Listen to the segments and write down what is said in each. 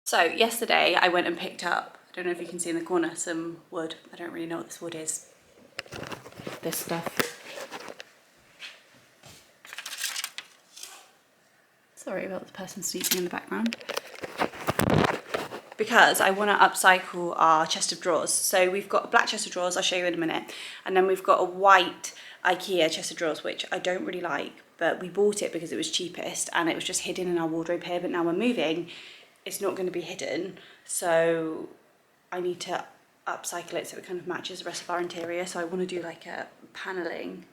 So yesterday I went and picked up, I don't know if you can see in the corner, some wood. I don't really know what this wood is. This stuff. Sorry about the person sneezing in the background. Because I want to upcycle our chest of drawers. So we've got a black chest of drawers, I'll show you in a minute. And then we've got a white IKEA chest of drawers, which I don't really like, but we bought it because it was cheapest and it was just hidden in our wardrobe here, but now we're moving, it's not going to be hidden. So I need to upcycle it so it kind of matches the rest of our interior. So I want to do like a paneling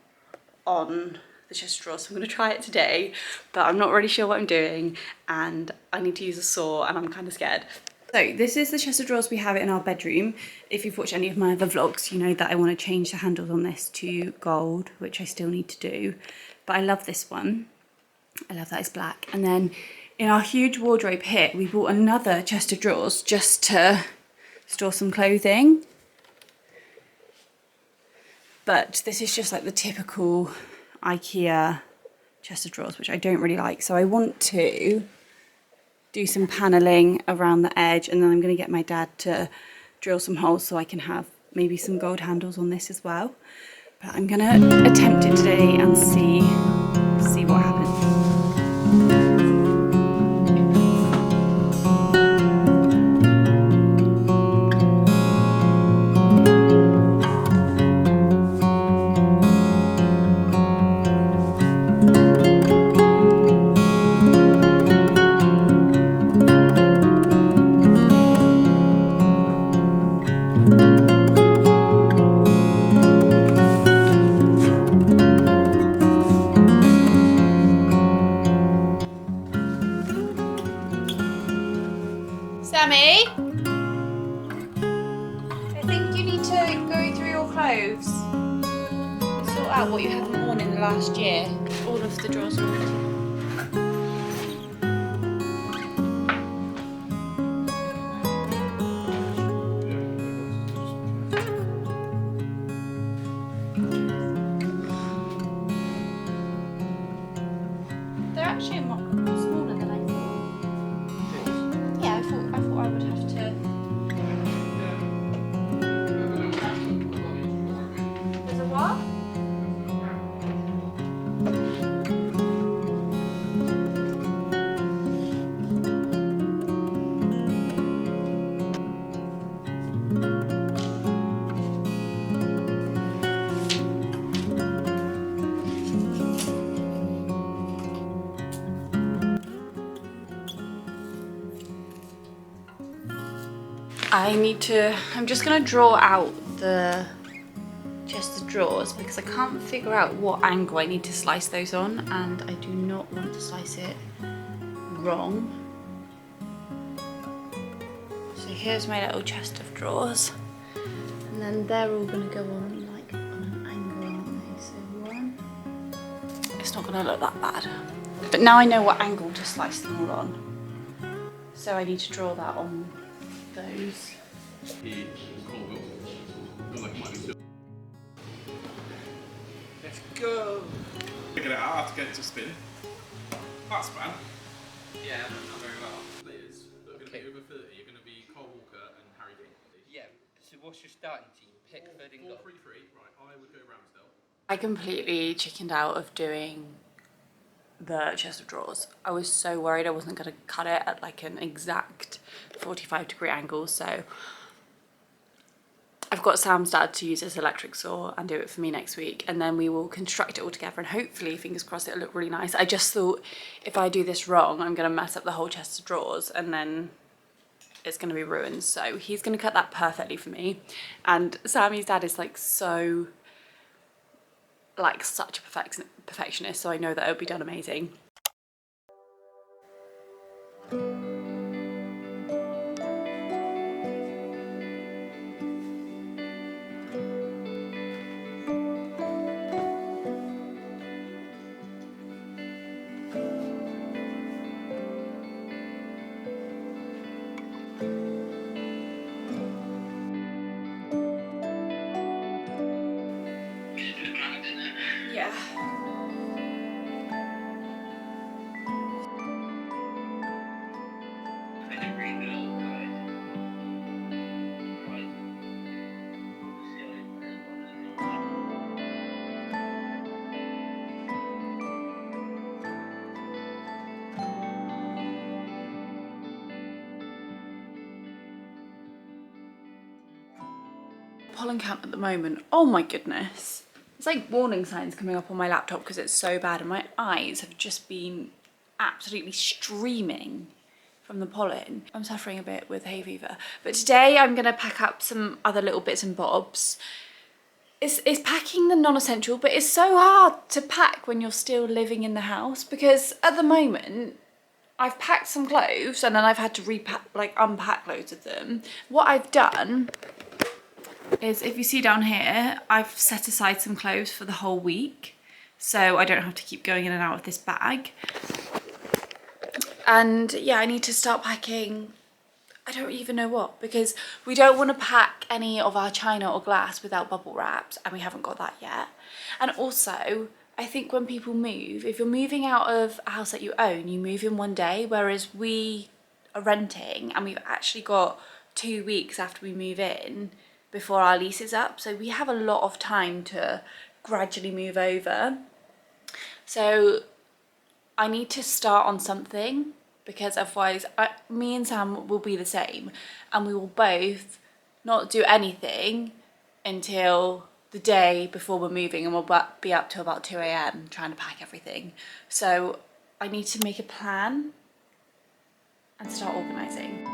on the chest of drawers. So I'm going to try it today, but I'm not really sure what I'm doing and I need to use a saw and I'm kind of scared. So this is the chest of drawers we have in our bedroom. If you've watched any of my other vlogs, you know that I want to change the handles on this to gold, which I still need to do. But I love this one. I love that it's black. And then in our huge wardrobe here, we bought another chest of drawers just to store some clothing. But this is just like the typical IKEA chest of drawers, which I don't really like. So I want to do some paneling around the edge, and then I'm going to get my dad to drill some holes so I can have maybe some gold handles on this as well. But I'm going to attempt it today and see what happens. Sammy, I think you need to go through your clothes and sort out what you haven't worn in the last year. All of the drawers are empty. They're actually a lot smaller than I thought. Yeah, I thought I would have to. There's a what? I'm just gonna draw out the chest of drawers because I can't figure out what angle I need to slice those on, and I do not want to slice it wrong. So here's my little chest of drawers, and then they're all gonna go on like on an angle, aren't they? So one, it's not gonna look that bad. But now I know what angle to slice them all on. So I need to draw that on those. Let's go! Figure it out how to get it to spin. That's man. Yeah, not very well. Players that are going to be over 30, you're going to be Carl Walker and Harry Kane. Yeah, so what's your starting team? Pickford and goal. 4-3-3, right, I would go Ramsdale. I completely chickened out of doing the chest of drawers. I was so worried I wasn't going to cut it at like an exact 45-degree angle, so I've got Sam's dad to use his electric saw and do it for me next week, and then we will construct it all together and hopefully, fingers crossed, it'll look really nice. I just thought if I do this wrong, I'm going to mess up the whole chest of drawers and then it's going to be ruined. So he's going to cut that perfectly for me, and Sammy's dad is like so, like such a perfectionist, so I know that it'll be done amazing. Yeah. pollen count at the moment. Oh my goodness. It's like warning signs coming up on my laptop because it's so bad, and my eyes have just been absolutely streaming from the pollen. I'm suffering a bit with hay fever. But today I'm gonna pack up some other little bits and bobs. It's packing the non-essential, but it's so hard to pack when you're still living in the house, because at the moment I've packed some clothes and then I've had to repack, like unpack loads of them. What I've done is, if you see down here, I've set aside some clothes for the whole week, so I don't have to keep going in and out of this bag. And yeah, I need to start packing, I don't even know what, because we don't want to pack any of our china or glass without bubble wraps, and we haven't got that yet. And also, I think when people move, if you're moving out of a house that you own, you move in one day, whereas we are renting and we've actually got 2 weeks after we move in before our lease is up. So we have a lot of time to gradually move over. So I need to start on something, because otherwise me and Sam will be the same, and we will both not do anything until the day before we're moving, and we'll be up till about 2 AM trying to pack everything. So I need to make a plan and start organising.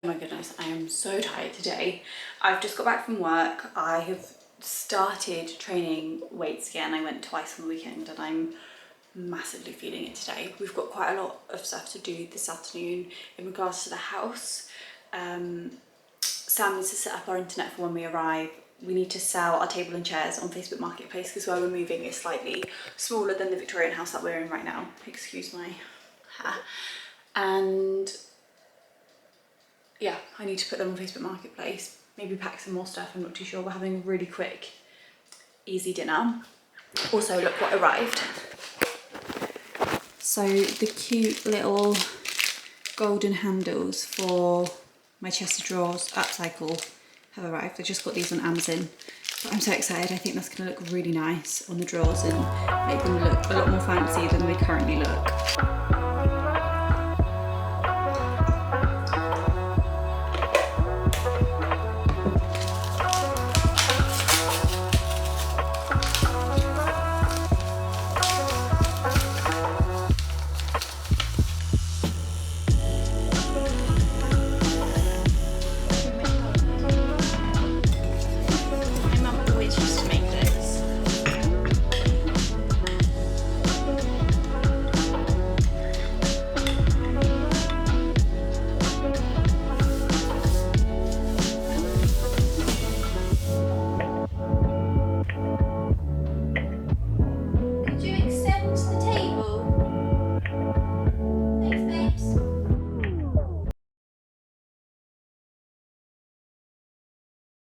Oh my goodness, I am so tired today. I've just got back from work. I have started training weights again. I went twice on the weekend and I'm massively feeling it today. We've got quite a lot of stuff to do this afternoon in regards to the house. Sam needs to set up our internet for when we arrive. We need to sell our table and chairs on Facebook Marketplace because where we're moving is slightly smaller than the Victorian house that we're in right now. Excuse my hair. And yeah, I need to put them on Facebook Marketplace, maybe pack some more stuff, I'm not too sure. We're having a really quick, easy dinner. Also, look what arrived. So the cute little golden handles for my chest of drawers upcycle have arrived. I just got these on Amazon, but I'm so excited. I think that's gonna look really nice on the drawers and make them look a lot more fancy than they currently look.